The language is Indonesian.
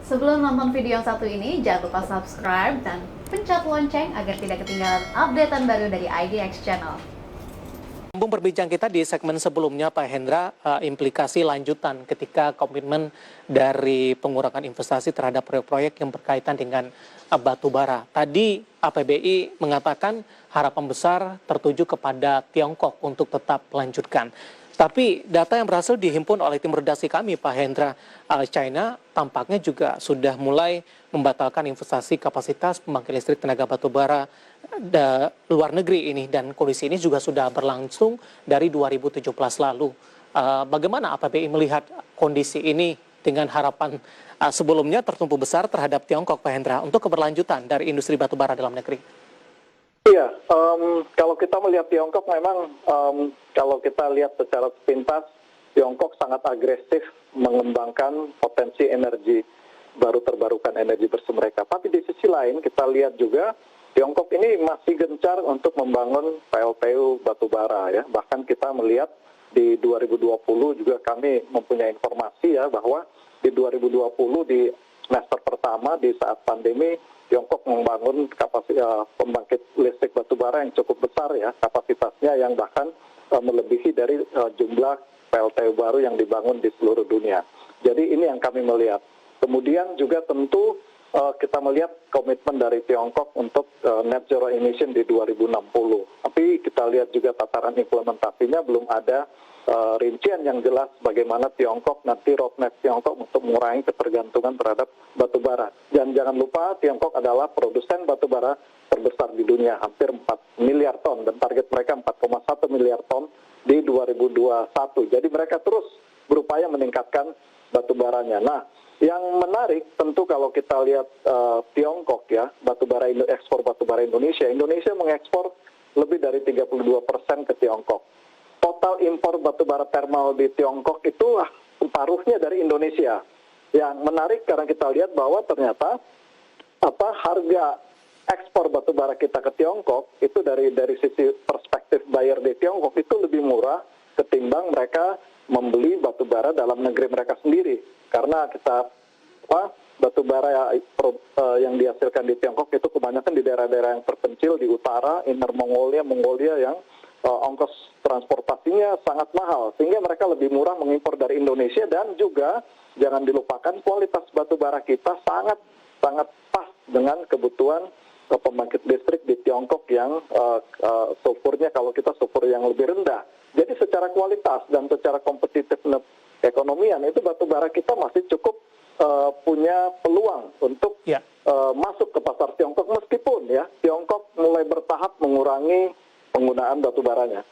Sebelum nonton video yang satu ini, jangan lupa subscribe dan pencet lonceng agar tidak ketinggalan updatean baru dari IDX Channel. Sambung berbincang kita di segmen sebelumnya, Pak Hendra, implikasi lanjutan ketika komitmen dari pengurangan investasi terhadap proyek-proyek yang berkaitan dengan batu bara. Tadi APBI mengatakan harapan besar tertuju kepada Tiongkok untuk tetap melanjutkan. Tapi data yang berhasil dihimpun oleh tim redaksi kami, Pak Hendra, China tampaknya juga sudah mulai membatalkan investasi kapasitas pembangkit listrik tenaga batubara luar negeri ini, dan kondisi ini juga sudah berlangsung dari 2017 lalu. Bagaimana APBI melihat kondisi ini dengan harapan sebelumnya tertumpu besar terhadap Tiongkok, Pak Hendra, untuk keberlanjutan dari industri batubara dalam negeri? Iya, kalau kita melihat Tiongkok memang kalau kita lihat secara sepintas, Tiongkok sangat agresif mengembangkan potensi energi baru terbarukan, energi bersih mereka. Tapi di sisi lain kita lihat juga Tiongkok ini masih gencar untuk membangun PLTU batubara ya. Bahkan kita melihat di 2020 juga kami mempunyai informasi ya bahwa di 2020 di semester pertama di saat pandemi Tiongkok membangun kapasitas pembangkit listrik batubara yang cukup besar ya, kapasitasnya yang bahkan melebihi dari jumlah PLTU baru yang dibangun di seluruh dunia. Jadi ini yang kami melihat. Kemudian juga tentu kita melihat komitmen dari Tiongkok untuk net zero emission di 2060. Tapi kita lihat juga tataran implementasinya belum ada rincian yang jelas bagaimana Tiongkok nanti roadmap Tiongkok untuk mengurangi ketergantungan terhadap batubara. Dan jangan lupa Tiongkok adalah produsen batubara terbesar di dunia, hampir 4 miliar ton, dan target mereka 4,1 miliar ton di 2021. Jadi mereka terus berupaya meningkatkan batubaranya. Nah, yang menarik tentu kalau kita lihat Tiongkok ya, ekspor batubara Indonesia mengekspor lebih dari 32% ke Tiongkok. Total impor batubara thermal di Tiongkok itu separuhnya dari Indonesia. Yang menarik karena kita lihat bahwa ternyata harga ekspor batubara kita ke Tiongkok itu dari sisi perspektif buyer di Tiongkok itu lebih murah ketimbang mereka membeli batubara dalam negeri mereka sendiri. Karena kita batubara yang dihasilkan di Tiongkok itu kebanyakan di daerah-daerah yang terpencil di utara, Inner Mongolia yang ongkos transportasinya sangat mahal, sehingga mereka lebih murah mengimpor dari Indonesia. Dan juga jangan dilupakan kualitas batubara kita sangat pas dengan kebutuhan pembangkit listrik di Tiongkok yang sulfurnya, kalau kita sulfur yang lebih rendah. Jadi secara kualitas dan secara kompetitif ekonomian itu batubara kita masih cukup punya peluang untuk masuk ke pasar Tiongkok, meskipun ya Tiongkok mulai bertahap mengurangi penggunaan batubaranya.